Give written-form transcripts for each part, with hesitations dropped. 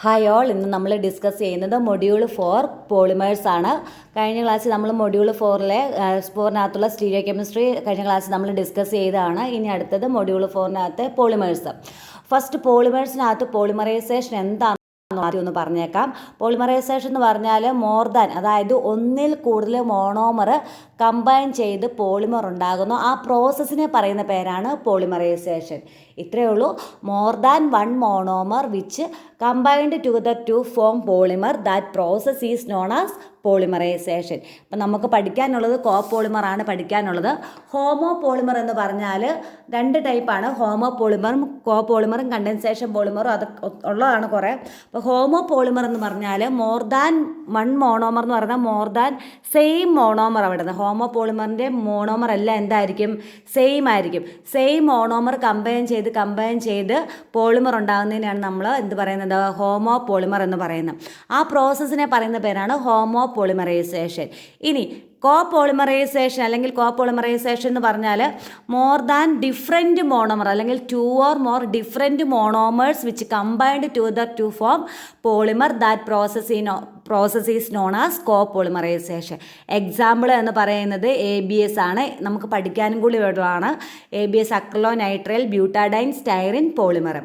Hi all, ഇന്ന് നമ്മൾ discuss ചെയ്യുന്നത് മൊഡ്യൂൾ 4 പോളിമേഴ്സ് ആണ്. കഴിഞ്ഞ ക്ലാസ്സിൽ നമ്മൾ മൊഡ്യൂൾ 4-ലെ സ്റ്റീരിയോ കെമിസ്ട്രി കഴിഞ്ഞ ക്ലാസ്സിൽ നമ്മൾ ഡിസ്കസ് ചെയ്തതാണ്. ഇനി അടുത്തത് മൊഡ്യൂൾ 4-നകത്തെ പോളിമേഴ്സ്. ഫസ്റ്റ് പോളിമേഴ്സിനകത്ത് പോളിമറൈസേഷൻ എന്താണ് ആദ്യം ഒന്ന് പറഞ്ഞേക്കാം. പോളിമറൈസേഷൻ എന്ന് പറഞ്ഞാൽ അതായത് ഒന്നിൽ കൂടുതൽ മോണോമർ കമ്പൈൻ ചെയ്ത് പോളിമർ ഉണ്ടാകുന്നു. ആ പ്രോസസ്സിനെ പറയുന്ന പേരാണ് പോളിമറൈസേഷൻ. ഇത്രയേ ഉള്ളൂ. More than one monomer which combined together to form polymer, that process is known as polymerisation. ഇപ്പം നമുക്ക് പഠിക്കാനുള്ളത് കോപോളിമറാണ് പഠിക്കാനുള്ളത്. ഹോമോ പോളിമർ എന്ന് പറഞ്ഞാൽ രണ്ട് ടൈപ്പാണ്, ഹോമോ പോളിമറും കോപോളിമറും കണ്ടൻസേഷൻ പോളിമറും അതൊക്കെ ഉള്ളതാണ് കുറേ. അപ്പോൾ ഹോമോ പോളിമർ എന്ന് പറഞ്ഞാൽ മോർ ദാൻ വൺ മോണോമർ എന്ന് പറഞ്ഞാൽ മോർ ദാൻ സെയിം മോണോമർ. അവിടെ ഹോമോ പോളിമറിൻ്റെ മോണോമർ എല്ലാം എന്തായിരിക്കും? സെയിം ആയിരിക്കും. സെയിം മോണോമർ കമ്പൈൻ ചെയ്ത് പോളിമർ ഉണ്ടാകുന്നതിനാണ് നമ്മൾ എന്ത് പറയുന്നത്? ഹോമോ പോളിമർ എന്ന് പറയുന്നത്. ആ പ്രോസസ്സിനെ പറയുന്ന പേരാണ് ഹോമോ പോളിമറൈസേഷൻ. ഇനി കോപോളിമറൈസേഷൻ അല്ലെങ്കിൽ കോപോളിമറൈസേഷൻ എന്ന് പറഞ്ഞാൽ മോർ ദാൻ ഡിഫറെൻറ്റ് മോണോമർ അല്ലെങ്കിൽ 2 or more different monomers which combined together to form polymer, that process is known as copolymerization. Example എന്ന് പറയുന്നത് ABS ആണ്. നമുക്ക് പഠിക്കാനും കൂടി ഉള്ളതാണ്. ABS acrylonitrile butadiene styrene polymer.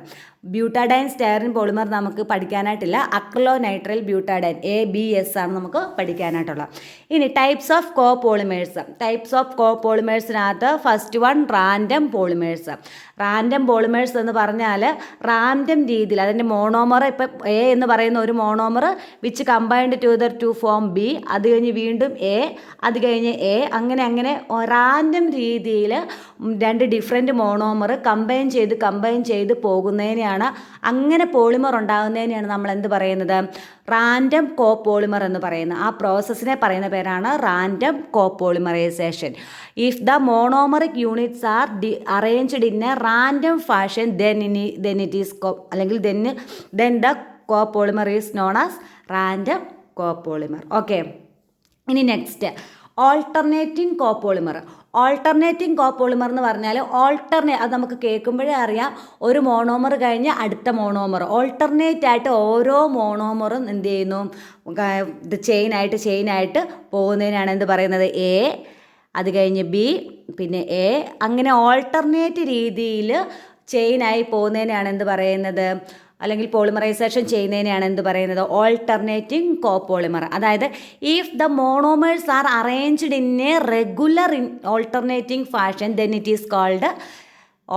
Butadiene styrene polymer നമുക്ക് പഠിക്കാനായിട്ടില്ല. അക്രിലോനൈട്രൈൽ ബ്യൂട്ടാഡൈൻ ABS ആണ് നമുക്ക് പഠിക്കാനായിട്ടുള്ളത്. ഇനി ടൈപ്സ് ഓഫ് കോപോളിമേഴ്സിനകത്ത് first one random polymers. Random polymers എന്ന് പറഞ്ഞാൽ റാൻഡം രീതിയിൽ അതിൻ്റെ മോണോമർ, ഇപ്പം A എന്ന് പറയുന്ന ഒരു monomer which combined together to form B, അത് കഴിഞ്ഞ് വീണ്ടും A, അത് കഴിഞ്ഞ് A, അങ്ങനെ റാൻഡം രീതിയിൽ രണ്ട് ഡിഫറെൻറ്റ് മോണോമർ കമ്പൈൻ ചെയ്ത് പോകുന്നതിനെയാണ്, അങ്ങനെ പോളിമർ ഉണ്ടാകുന്നതിനെയാണ് നമ്മൾ എന്ത് പറയുന്നത്? റാൻഡം കോപോളിമർ എന്ന് പറയുന്നത്. ആ പ്രോസസ്സിനെ പറയുന്ന പേരാണ് random copolymerization. If the monomeric units are arranged in A random fashion then it is then the copolymer is known as random copolymer. Okay, ഇനി next alternating copolymer. Alternating copolymer എന്ന് പറഞ്ഞാൽ അത് നമുക്ക് കേൾക്കുമ്പോഴേ അറിയാം, ഒരു മോണോമർ കഴിഞ്ഞ് അടുത്ത മോണോമർ ഓൾട്ടർനേറ്റ് ആയിട്ട് ഓരോ മോണോമറും എന്ത് ചെയ്യുന്നു? ഇത് ചെയിനായിട്ട് പോകുന്നതിനാണ് എന്ത് പറയുന്നത്? A, അത് കഴിഞ്ഞ് B, പിന്നെ A, അങ്ങനെ ഓൾട്ടർനേറ്റ് രീതിയിൽ ചെയിനായി പോകുന്നതിനാണ് എന്ത് പറയുന്നത്? അല്ലെങ്കിൽ പോളിമറൈസേഷൻ ചെയ്യുന്നതിനെയാണ് എന്ത് പറയുന്നത്? Alternating copolymer. അതായത് if the monomers are arranged in a regular alternating fashion then it is called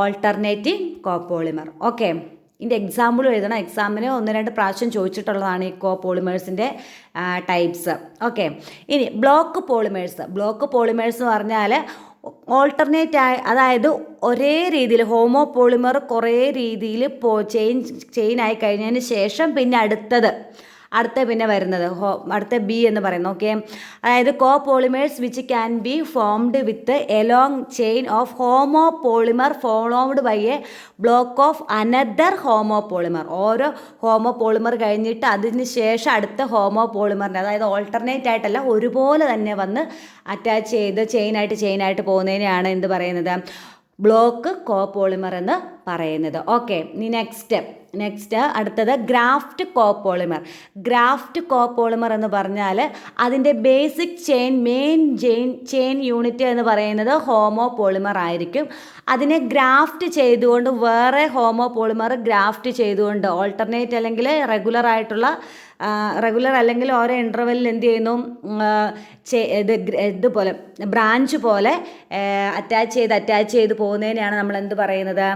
alternating copolymer. Okay, ഇതിൻ്റെ എക്സാമ്പിൾ എഴുതണം. എക്സാമിന് 1-2 പ്രാവശ്യം ചോദിച്ചിട്ടുള്ളതാണ് ഈ കോപോളിമേഴ്സിൻ്റെ ടൈപ്സ്. ഓക്കെ, ഇനി ബ്ലോക്ക് പോളിമേഴ്സ് എന്ന് പറഞ്ഞാൽ ഓൾട്ടർനേറ്റ് അതായത് ഒരേ രീതിയിൽ ഹോമോ പോളിമർ കുറേ രീതിയിൽ ചെയിനായി കഴിഞ്ഞതിന് ശേഷം പിന്നെ പിന്നെ വരുന്നത് അടുത്ത B എന്ന് പറയുന്നത്. ഓക്കെ, അതായത് copolymers which can be formed with a long chain of homo polymer followed by a block of another homo polymer. ഓരോ ഹോമോ പോളിമർ കഴിഞ്ഞിട്ട് അതിന് ശേഷം അടുത്ത ഹോമോ പോളിമറിൻ്റെ, അതായത് ഓൾട്ടർനേറ്റ് ആയിട്ടല്ല, ഒരുപോലെ തന്നെ വന്ന് അറ്റാച്ച് ചെയ്ത് ചെയിനായിട്ട് പോകുന്നതിനെയാണ് എന്ത് പറയുന്നത്? ബ്ലോക്ക് കോപോളിമർ എന്ന് പറയുന്നത്. ഓക്കെ, ഇനി നെക്സ്റ്റ് അടുത്തത് ഗ്രാഫ്റ്റ് കോപോളിമർ എന്ന് പറഞ്ഞാൽ അതിൻ്റെ ബേസിക് മെയിൻ ചെയിൻ യൂണിറ്റ് എന്ന് പറയുന്നത് ഹോമോ പോളിമർ ആയിരിക്കും. അതിനെ ഗ്രാഫ്റ്റ് ചെയ്തുകൊണ്ട് വേറെ ഹോമോ പോളിമർ ഗ്രാഫ്റ്റ് ചെയ്തുകൊണ്ട് ഓൾട്ടർനേറ്റ് അല്ലെങ്കിൽ റെഗുലർ അല്ലെങ്കിൽ ഓരോ ഇൻ്റർവെല്ലിൽ എന്ത് ചെയ്യുന്നു? ഇതുപോലെ ബ്രാഞ്ച് പോലെ അറ്റാച്ച് ചെയ്ത് പോകുന്നതിനെയാണ് നമ്മൾ എന്ത് പറയുന്നത്?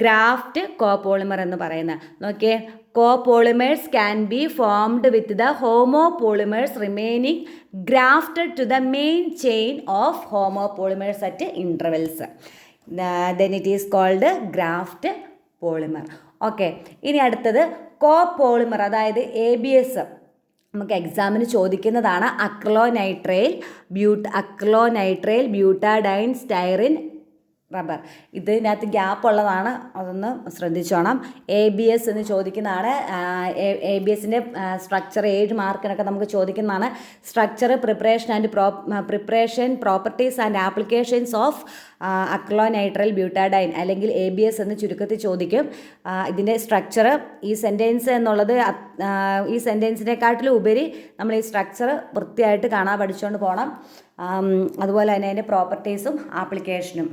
ഗ്രാഫ്റ്റ് കോപോളിമർ എന്ന് പറയുന്നത്. നോക്കിയേ, copolymers can be formed with the homo polymers remaining grafted to the main chain of homo polymers at intervals. then it is called graft polymer. Okay, ഇനി അടുത്തത് കോപോളിമർ, അതായത് ABS. നമുക്ക് എക്സാമിന് ചോദിക്കുന്നതാണ്. Acrylonitrile butadiene styrene rubber. ഇതിനകത്ത് gap ഉള്ളതാണ്, അതൊന്ന് ശ്രദ്ധിച്ചോണം. ABS എന്ന് ചോദിക്കുന്നതാണ്. ABSൻ്റെ സ്ട്രക്ചർ 7 മാർക്കിനൊക്കെ നമുക്ക് ചോദിക്കുന്നതാണ്. Structure, preparation, properties and applications of acrylonitrile butadiene അല്ലെങ്കിൽ ABS എന്ന് ചുരുക്കത്തിൽ ചോദിക്കും. ഇതിൻ്റെ സ്ട്രക്ചർ, ഈ സെൻറ്റൻസ് എന്നുള്ളത് ഈ സെൻറ്റൻസിനെക്കാട്ടിലും ഉപരി നമ്മൾ ഈ സ്ട്രക്ചർ വൃത്തിയായിട്ട് കാണാൻ പഠിച്ചുകൊണ്ട് പോകണം. അതുപോലെ തന്നെ അതിൻ്റെ പ്രോപ്പർട്ടീസും ആപ്ലിക്കേഷനും.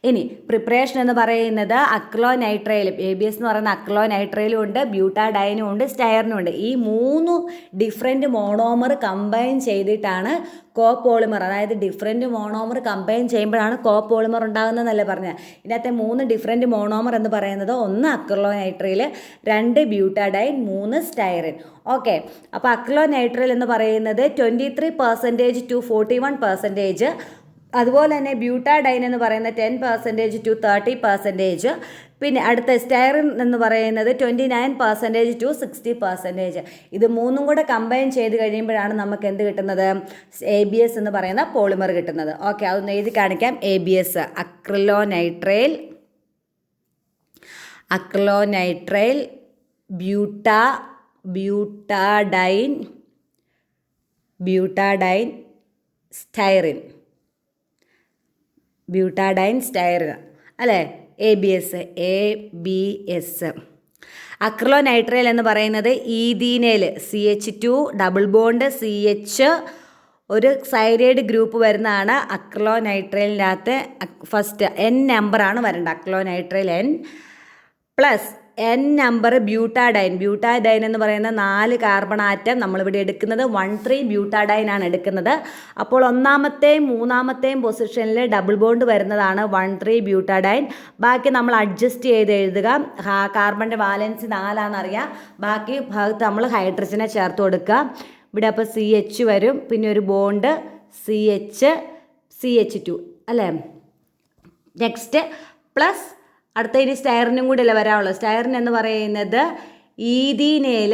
ഇനി പ്രിപ്പറേഷൻ എന്ന് പറയുന്നത് അക്രിലോനൈട്രൈലും ABS എന്ന് പറയുന്ന അക്രിലോനൈട്രൈലും ഉണ്ട്, ബ്യൂട്ടാഡൈനും ഉണ്ട്, സ്റ്റൈറിനും ഉണ്ട്. ഈ 3 ഡിഫറെൻറ്റ് മോണോമർ കമ്പൈൻ ചെയ്തിട്ടാണ് കോപോളിമർ, അതായത് ഡിഫറെൻറ്റ് മോണോമർ കമ്പൈൻ ചെയ്യുമ്പോഴാണ് കോപോളിമർ ഉണ്ടാകുന്നതെന്നല്ലേ പറഞ്ഞത്. ഇതിനകത്തെ 3 ഡിഫറെൻറ്റ് മോണോമർ എന്ന് പറയുന്നത് 1 അക്രിലോനൈട്രൈൽ, 2 ബ്യൂട്ടാഡൈൻ, 3 സ്റ്റൈറിൻ. ഓക്കെ, അപ്പോൾ അക്രിലോനൈട്രൈൽ എന്ന് പറയുന്നത് 23% to 41%. അതുപോലെ തന്നെ ബ്യൂട്ടാഡൈൻ എന്ന് പറയുന്നത് 10% to 30%. പിന്നെ അടുത്ത സ്റ്റൈറിൻ എന്ന് പറയുന്നത് 29% to 60%. ഇത് 3 കൂടെ കമ്പൈൻ ചെയ്ത് കഴിയുമ്പോഴാണ് നമുക്ക് എന്ത് കിട്ടുന്നത്? ABS എന്ന് പറയുന്ന പോളിമർ കിട്ടുന്നത്. ഓക്കെ, അതൊന്ന് എഴുതി കാണിക്കാം. ABS അക്രിലോനൈട്രൈൽ, ബ്യൂട്ടാഡൈൻ, സ്റ്റൈറിൻ, അല്ലേ? ABS. അക്രിലോനൈട്രൈൽ എന്ന് പറയുന്നത് ഈഥീനേൽ, CH2 ഡബിൾ ബോണ്ട് CH ഒരു സൈഡൈഡ് ഗ്രൂപ്പ് വരുന്നതാണ് അക്രിലോനൈട്രൈലിനകത്ത്. ഫസ്റ്റ് N നമ്പറാണ് വരേണ്ടത്. അക്രിലോനൈട്രൈൽ N plus N number butadiene എന്ന് പറയുന്ന 4 കാർബൺ ആറ്റം നമ്മളിവിടെ എടുക്കുന്നത് 1,3 ബ്യൂട്ടാഡൈൻ ആണ് എടുക്കുന്നത്. അപ്പോൾ 1ാമത്തെയും 3ാമത്തെയും പൊസിഷനിൽ ഡബിൾ ബോണ്ട് വരുന്നതാണ് 1,3 ബ്യൂട്ടാഡൈൻ. ബാക്കി നമ്മൾ അഡ്ജസ്റ്റ് ചെയ്ത് എഴുതുക. കാർബണിൻ്റെ വാലൻസ് 4ആണെന്നറിയാം. ബാക്കി ഭാഗത്ത് നമ്മൾ ഹൈഡ്രജനെ ചേർത്ത് കൊടുക്കുക. ഇവിടെ അപ്പോൾ CH വരും, പിന്നെ ഒരു ബോണ്ട് CH2 അല്ലേ? നെക്സ്റ്റ് പ്ലസ് അടുത്ത ഇനി സ്റ്റൈറിനും കൂടി അല്ലേ വരാനുള്ളൂ. സ്റ്റൈറിൻ എന്ന് പറയുന്നത് ഈഥീനേൽ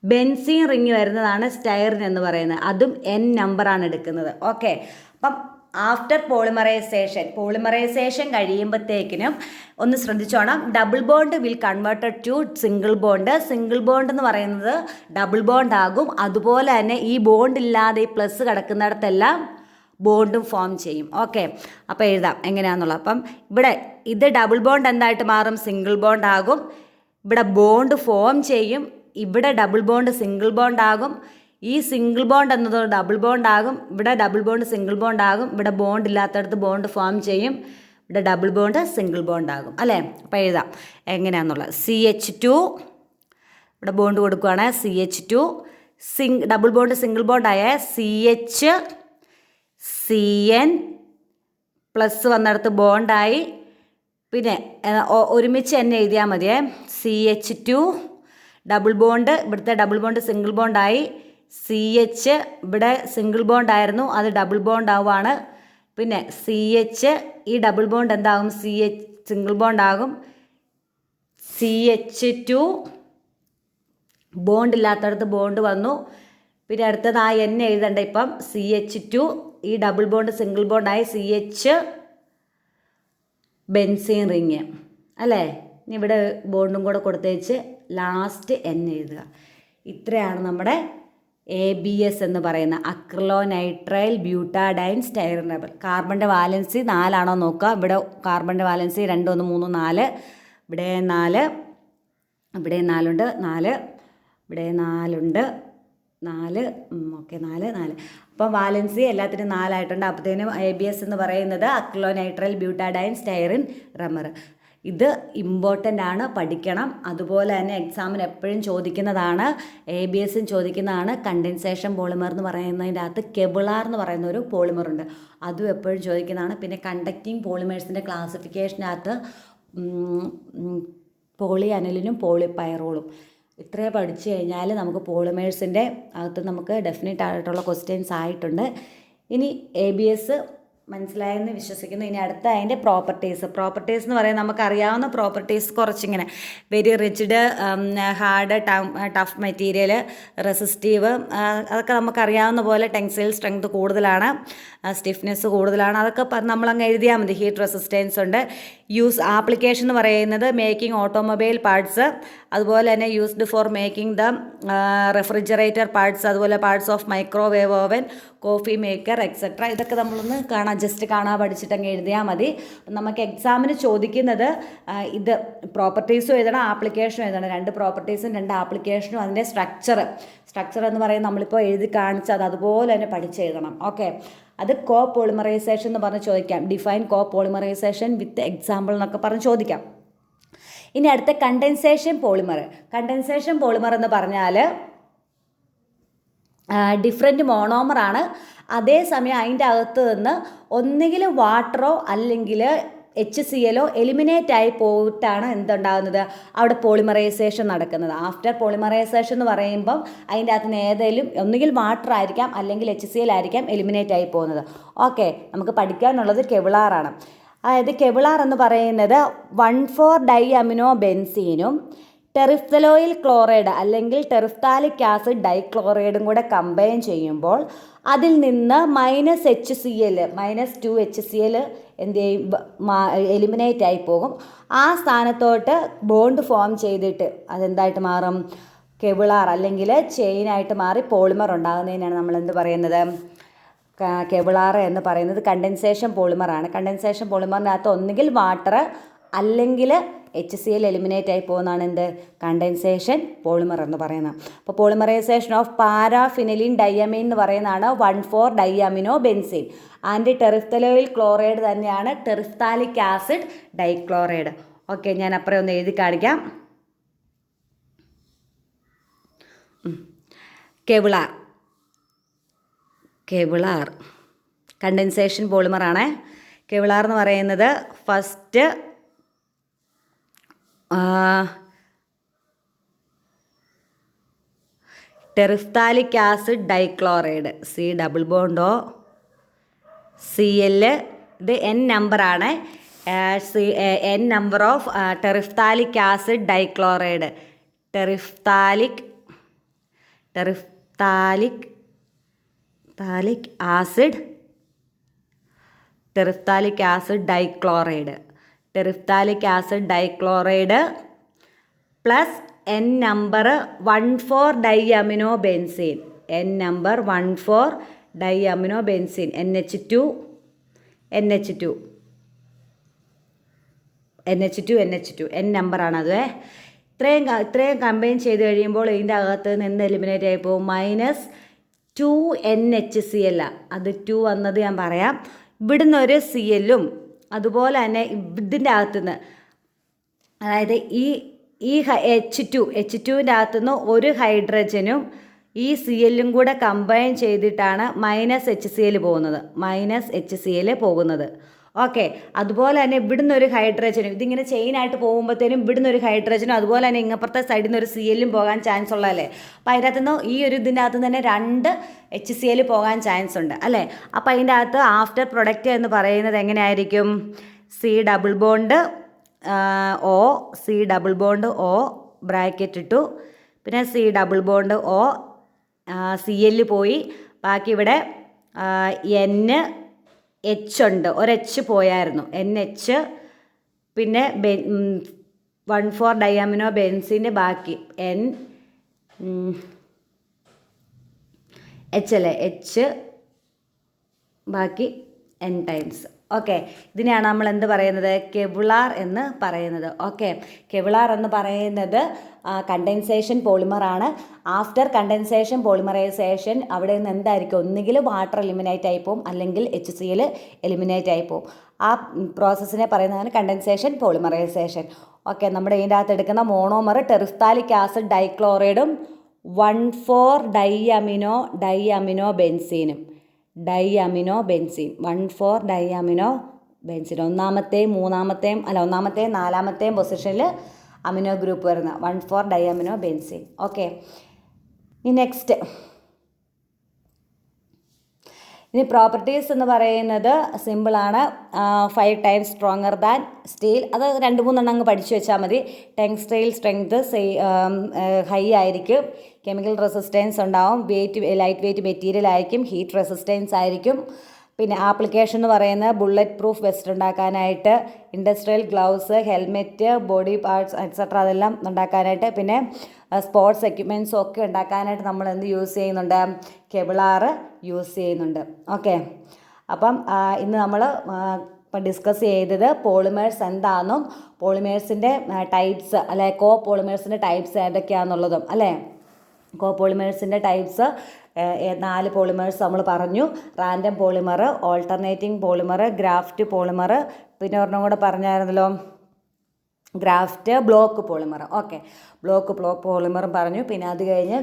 ബെൻസീൻ റിങ് വരുന്നതാണ് സ്റ്റൈറിൻ എന്ന് പറയുന്നത്. അതും N നമ്പറാണ് എടുക്കുന്നത്. ഓക്കെ, അപ്പം ആഫ്റ്റർ പോളിമറൈസേഷൻ കഴിയുമ്പോഴത്തേക്കിനും ഒന്ന് ശ്രദ്ധിച്ചോണം. Double bond will converted to single bond എന്ന് പറയുന്നത് ഡബിൾ ബോണ്ട് ആകും. അതുപോലെ തന്നെ ഈ ബോണ്ട് ഇല്ലാതെ ഈ പ്ലസ് കിടക്കുന്നിടത്തെല്ലാം ബോണ്ടും ഫോം ചെയ്യും. ഓക്കെ, അപ്പോൾ എഴുതാം എങ്ങനെയാണെന്നുള്ളത്. അപ്പം ഇവിടെ ഇത് ഡബിൾ ബോണ്ട് എന്തായിട്ട് മാറും? സിംഗിൾ ബോണ്ട് ആകും. ഇവിടെ ബോണ്ട് ഫോം ചെയ്യും. ഇവിടെ ഡബിൾ ബോണ്ട് സിംഗിൾ ബോണ്ട് ആകും. ഈ സിംഗിൾ ബോണ്ട് എന്നത് ഡബിൾ ബോണ്ട് ആകും. ഇവിടെ ഡബിൾ ബോണ്ട് സിംഗിൾ ബോണ്ട് ആകും. ഇവിടെ ബോണ്ട് ഇല്ലാത്തടത്ത് ബോണ്ട് ഫോം ചെയ്യും. ഇവിടെ ഡബിൾ ബോണ്ട് സിംഗിൾ ബോണ്ട് ആകും അല്ലേ? അപ്പോൾ എഴുതാം എങ്ങനെയാണെന്നുള്ളത്. CH2 ഇവിടെ ബോണ്ട് കൊടുക്കുകയാണ്. CH2 ഡബിൾ ബോണ്ട് സിംഗിൾ ബോണ്ടായ CH CN പ്ലസ് വന്നിടത്ത് ബോണ്ടായി. പിന്നെ ഒരുമിച്ച് തന്നെ എഴുതിയാൽ മതിയേ. CH2 ഡബിൾ ബോണ്ട്, ഇവിടുത്തെ ഡബിൾ ബോണ്ട് സിംഗിൾ ബോണ്ടായി. CH ഇവിടെ സിംഗിൾ ബോണ്ടായിരുന്നു, അത് ഡബിൾ ബോണ്ട് ആവുകയാണ്. പിന്നെ CH ഈ ഡബിൾ ബോണ്ട് എന്താകും? CH സിംഗിൾ ബോണ്ടാകും. CH2 ബോണ്ട് ഇല്ലാത്തടത്ത് ബോണ്ട് വന്നു. പിന്നെ അടുത്തത് ആ N എഴുതണ്ട ഇപ്പം. CH2 ഈ ഡബിൾ ബോണ്ട് സിംഗിൾ ബോണ്ടായി. CH ബെൻസീൻ റിങ് അല്ലേ? ഇനി ഇവിടെ ബോണ്ടും കൂടെ കൊടുത്തേച്ച് ലാസ്റ്റ് N എഴുതുക. ഇത്രയാണ് നമ്മുടെ ABS എന്ന് പറയുന്ന അക്രിലോനൈട്രൈൽ ബ്യൂട്ടാഡൈൻ സ്റ്റൈറിൻ റബ്ബർ. കാർബണിൻ്റെ വാലൻസി 4 നോക്കുക. ഇവിടെ കാർബണിൻ്റെ വാലൻസി 2, 1, 3, 4. ഇവിടെ 4, ഇവിടെ 4 ഉണ്ട്, 4 ഇവിടെ 4 ഉണ്ട്, 4 ഓക്കെ 4. അപ്പം വാലൻസി എല്ലാത്തിനും 4 ആയിട്ടുണ്ട്. അപ്പോഴത്തേനും ABS എന്ന് പറയുന്നത് അക്രിലോനൈട്രൈൽ ബ്യൂട്ടാഡൈൻ സ്റ്റൈറിൻ റബ്ബർ. ഇത് ഇമ്പോർട്ടൻ്റ് ആണ്, പഠിക്കണം. അതുപോലെ തന്നെ എക്സാമിന് എപ്പോഴും ചോദിക്കുന്നതാണ്, ABSും ചോദിക്കുന്നതാണ്. കണ്ടൻസേഷൻ പോളിമർ എന്ന് പറയുന്നതിൻ്റെ അകത്ത് കെബിളാർ എന്ന് പറയുന്ന ഒരു പോളിമർ ഉണ്ട്, അതും എപ്പോഴും ചോദിക്കുന്നതാണ്. പിന്നെ കണ്ടക്റ്റിംഗ് പോളിമേഴ്സിൻ്റെ ക്ലാസിഫിക്കേഷനകത്ത് പോളി അനിലിനും പോളിപൈറോളും ഇത്രയും പഠിച്ചു കഴിഞ്ഞാൽ നമുക്ക് പോളിമേഴ്സിൻ്റെ അകത്ത് നമുക്ക് ഡെഫിനറ്റ് ആയിട്ടുള്ള ക്വസ്റ്റ്യൻസ് ആയിട്ടുണ്ട്. ഇനി ABS മനസ്സിലായെന്ന് വിശ്വസിക്കുന്നു. ഇനി അടുത്ത അതിൻ്റെ പ്രോപ്പർട്ടീസ് എന്ന് പറയുന്നത് നമുക്കറിയാവുന്ന പ്രോപ്പർട്ടീസ് കുറച്ചിങ്ങനെ very rigid, hard, tough material, resistive, അതൊക്കെ നമുക്കറിയാവുന്ന പോലെ ടെൻസൈൽ സ്ട്രെങ്ത് കൂടുതലാണ്, സ്റ്റിഫ്നെസ് കൂടുതലാണ്, അതൊക്കെ നമ്മളങ്ങ് എഴുതിയാൽ മതി. ഹീറ്റ് റെസിസ്റ്റൻസ് ഉണ്ട്. ആപ്ലിക്കേഷൻ എന്ന് പറയുന്നത് മേക്കിംഗ് ഓട്ടോമൊബൈൽ പാർട്സ്, അതുപോലെ തന്നെ used for making the refrigerator parts, അതുപോലെ parts of microwave oven, coffee maker etcetera. ഇതൊക്കെ നമ്മളൊന്ന് ജസ്റ്റ് കാണാൻ പഠിച്ചിട്ടങ്ങ് എഴുതിയാൽ മതി. നമുക്ക് എക്സാമിന് ചോദിക്കുന്നത് ഇത് പ്രോപ്പർട്ടീസും എഴുതണം, ആപ്ലിക്കേഷനും എഴുതണം. 2 പ്രോപ്പർട്ടീസും 2 ആപ്ലിക്കേഷനും അതിൻ്റെ സ്ട്രക്ചർ എന്ന് പറയുന്നത് നമ്മളിപ്പോൾ എഴുതി കാണിച്ചത് അതുപോലെ തന്നെ പഠിച്ചെഴുതണം. ഓക്കെ, അത് കോ പോളിമറൈസേഷൻ എന്ന് പറഞ്ഞ് ചോദിക്കാം. Define copolymerisation with example എന്നൊക്കെ പറഞ്ഞ് ചോദിക്കാം. ഇനി അടുത്ത കണ്ടൻസേഷൻ പോളിമർ എന്ന് പറഞ്ഞാൽ ഡിഫറെൻറ്റ് മോണോമറാണ്. അതേസമയം അതിൻ്റെ അകത്ത് നിന്ന് ഒന്നുകിൽ വാട്ടറോ അല്ലെങ്കിൽ HCl എലിമിനേറ്റ് ആയി പോയിട്ടാണ് എന്തുണ്ടാകുന്നത്, അവിടെ പോളിമറൈസേഷൻ നടക്കുന്നത്. ആഫ്റ്റർ പോളിമറൈസേഷൻ എന്ന് പറയുമ്പം അതിൻ്റെ അകത്ത് നിന്ന് ഏതെങ്കിലും ഒന്നുകിൽ വാട്ടർ ആയിരിക്കാം അല്ലെങ്കിൽ HCl ആയിരിക്കാം എലിമിനേറ്റ് ആയി പോകുന്നത്. ഓക്കെ, നമുക്ക് പഠിക്കാനുള്ളത് കെവിളാറാണ്. അതായത് കെവിളാർ എന്ന് പറയുന്നത് 1,4-ഡൈഅമിനോ ബെൻസീനും ടെറിഫ്തലോയിൽ ക്ലോറൈഡ് അല്ലെങ്കിൽ ടെറിഫ്താലിക് ആസിഡ് ഡൈക്ലോറൈഡും കൂടെ കമ്പൈൻ ചെയ്യുമ്പോൾ അതിൽ നിന്ന് -2 HCl എന്ത് ചെയ്യും, എലിമിനേറ്റ് ആയി പോകും. ആ സ്ഥാനത്തോട്ട് ബോണ്ട് ഫോം ചെയ്തിട്ട് അതെന്തായിട്ട് മാറും, കെവിളാർ അല്ലെങ്കിൽ ചെയിനായിട്ട് മാറി പോളിമർ ഉണ്ടാകുന്നതിനാണ് നമ്മൾ എന്ത് പറയുന്നത്, കെവിളാർ എന്ന് പറയുന്നത് കണ്ടൻസേഷൻ പോളിമറാണ്. കണ്ടൻസേഷൻ പോളിമറിനകത്ത് ഒന്നുകിൽ വാട്ടർ അല്ലെങ്കിൽ HCl എലിമിനേറ്റ് ആയി പോകുന്നതാണ് എന്ത്, കണ്ടൻസേഷൻ പോളിമർ എന്ന് പറയുന്നത്. അപ്പോൾ പോളിമറൈസേഷൻ ഓഫ് പാരാഫിനലിൻ ഡൈയമീൻ എന്ന് പറയുന്നതാണ് 1,4-ഡൈഅമിനോ ബെൻസീൻ. ആൻഡ് ടെറിഫ്തലോയിൽ ക്ലോറൈഡ് തന്നെയാണ് ടെറിഫ്താലിക് ആസിഡ് ഡൈക്ലോറൈഡ്. ഓക്കെ, ഞാൻ അപ്പുറം ഒന്ന് എഴുതി കാണിക്കാം. കെവിളാർ കണ്ടൻസേഷൻ പോളിമറാണ്. കെവിളാർ എന്ന് പറയുന്നത് first terephthalic acid dichloride, COCl, ഇത് N നമ്പറാണ്. N number of terephthalic acid dichloride, terephthalic acid dichloride plus N number 1,4-ഡൈഅമിനോ ബെൻസീൻ, NH2 N നമ്പറാണ് അത്. ഇത്രയും കമ്പൈൻ ചെയ്ത് കഴിയുമ്പോൾ ഇതിൻ്റെ അകത്ത് നിന്ന് എലിമിനേറ്റ് ആയി പോകും. -2 NHCl, അത് 2 വന്നത് ഞാൻ പറയാം. ഇവിടുന്ന് ഒരു CLഉം അതുപോലെ തന്നെ ഇതിൻ്റെ അകത്തുനിന്ന്, അതായത് ഈ H2-ൻ്റെ അകത്തുനിന്ന് ഒരു ഹൈഡ്രജനും ഈ CLഉം കൂടെ കമ്പൈൻ ചെയ്തിട്ടാണ് -HCl പോകുന്നത്. ഓക്കെ, അതുപോലെ തന്നെ ഇവിടുന്ന് ഒരു ഹൈഡ്രജനും, ഇതിങ്ങനെ ചെയിനായിട്ട് പോകുമ്പോഴത്തേനും ഇവിടുന്ന് ഒരു ഹൈഡ്രജനും അതുപോലെ തന്നെ ഇങ്ങപ്പുറത്തെ സൈഡിൽ നിന്ന് ഒരു CLഉം പോകാൻ ചാൻസ് ഉള്ളതല്ലേ. അപ്പോൾ അതിൻ്റെ അകത്തുനിന്ന് ഈ ഒരു ഇതിൻ്റെ അകത്ത് തന്നെ 2 HCl പോകാൻ ചാൻസ് ഉണ്ട് അല്ലേ. അപ്പോൾ അതിൻ്റെ അകത്ത് ആഫ്റ്റർ പ്രൊഡക്റ്റ് എന്ന് പറയുന്നത് എങ്ങനെയായിരിക്കും, C∪O ബ്രാക്കറ്റ് ഇട്ടു, പിന്നെ C∪O CL പോയി, ബാക്കി ഇവിടെ NH ഉണ്ട്, ഒരു H പോയായിരുന്നു, NH, പിന്നെ 1,4-ഡൈഅമിനോ ബെൻസീൻ്റെ ബാക്കി H അല്ലേ, H ബാക്കി N ടൈംസ്. ഓക്കെ, ഇതിനെയാണ് നമ്മൾ എന്ത് പറയുന്നത്, കെവിളാർ എന്ന് പറയുന്നത്. ഓക്കെ, കെവിളാർ എന്ന് പറയുന്നത് കണ്ടൻസേഷൻ പോളിമറാണ്. ആഫ്റ്റർ കണ്ടൻസേഷൻ പോളിമറൈസേഷൻ അവിടെ നിന്ന് എന്തായിരിക്കും, ഒന്നുകിൽ വാട്ടർ എലിമിനേറ്റ് ആയി പോകും അല്ലെങ്കിൽ HCl എലിമിനേറ്റ് ആയി പോകും. ആ പ്രോസസ്സിനെ പറയുന്നതാണ് കണ്ടൻസേഷൻ പോളിമറൈസേഷൻ. ഓക്കെ, നമ്മുടെ ഇതിൻ്റെ അകത്ത് എടുക്കുന്ന മോണോമർ ടെറിഫ്താലിക് ആസിഡ് ഡൈക്ലോറൈഡും 1,4-ഡൈഅമിനോ ബെൻസീനും, 1,4-ഡൈഅമിനോ ബെൻസീൻ, ഒന്നാമത്തെയും നാലാമത്തെയും പൊസിഷനിൽ അമിനോ ഗ്രൂപ്പ് വരുന്ന 1,4-ഡൈഅമിനോ ബെൻസീൻ. ഓക്കെ, ഇനി ഇനി പ്രോപ്പർട്ടീസ് എന്ന് പറയുന്നത് സിമ്പിളാണ്. 5 ടൈംസ് സ്ട്രോങ്ങർ ദാൻ സ്റ്റീൽ. അത് 2-3 അങ്ങ് പഠിച്ചു വെച്ചാൽ മതി. ടെക്സ്റ്റൈൽ സ്ട്രെങ്ത് ഹൈ ആയിരിക്കും. കെമിക്കൽ റെസിസ്റ്റൻസ് ഉണ്ടാവും. ലൈറ്റ് വെയിറ്റ് മെറ്റീരിയൽ ആയിരിക്കും. ഹീറ്റ് റെസിസ്റ്റൻസ് ആയിരിക്കും. പിന്നെ ആപ്ലിക്കേഷൻ എന്ന് പറയുന്നത് ബുള്ളറ്റ് പ്രൂഫ് വെസ്റ്റ് ഉണ്ടാക്കാനായിട്ട്, industrial gloves, helmet, body parts etcetera അതെല്ലാം ഉണ്ടാക്കാനായിട്ട്, പിന്നെ സ്പോർട്സ് എക്യുപ്മെൻറ്റ്സും ഒക്കെ ഉണ്ടാക്കാനായിട്ട് നമ്മൾ എന്ത് യൂസ് ചെയ്യുന്നുണ്ട്? കെവിളാർ യൂസ് ചെയ്യുന്നുണ്ട്. ഓക്കെ, അപ്പം ഇന്ന് നമ്മൾ ഡിസ്കസ് ചെയ്തത് പോളിമേഴ്സ് എന്താണെന്നും പോളിമേഴ്സിൻ്റെ ടൈപ്സ് അല്ലെ പോളിമേഴ്സിൻ്റെ ടൈപ്സ് ഏതൊക്കെയാണെന്നുള്ളതും അല്ലേ. പോളിമേഴ്സിൻ്റെ ടൈപ്സ് 4 പോളിമേഴ്സ് നമ്മൾ പറഞ്ഞു. Random polymer, alternating polymer, graft polymer, പിന്നെ ഒരെണ്ണം കൂടെ പറഞ്ഞായിരുന്നല്ലോ, ബ്ലോക്ക് പോളിമർ. ഓക്കെ, ബ്ലോക്ക് പോളിമറും പറഞ്ഞു. പിന്നെ അത് കഴിഞ്ഞ്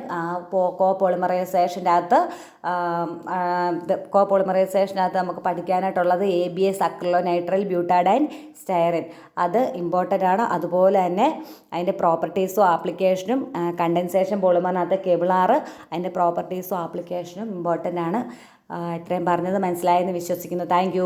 കോപോളിമറൈസേഷനകത്ത് നമുക്ക് പഠിക്കാനായിട്ടുള്ളത് ABS, അക്രിലോനൈട്രൈൽ ബ്യൂട്ടാഡൈൻ സ്റ്റൈറിൻ. അത് ഇമ്പോർട്ടൻ്റ് ആണ്. അതുപോലെ തന്നെ അതിൻ്റെ പ്രോപ്പർട്ടീസും ആപ്ലിക്കേഷനും, കണ്ടൻസേഷൻ പോളിമറിനകത്ത് കെവിളാർ, അതിൻ്റെ പ്രോപ്പർട്ടീസും ആപ്ലിക്കേഷനും ഇമ്പോർട്ടൻ്റ് ആണ്. ഇത്രയും പറഞ്ഞത് മനസ്സിലായെന്ന് വിശ്വസിക്കുന്നു. താങ്ക്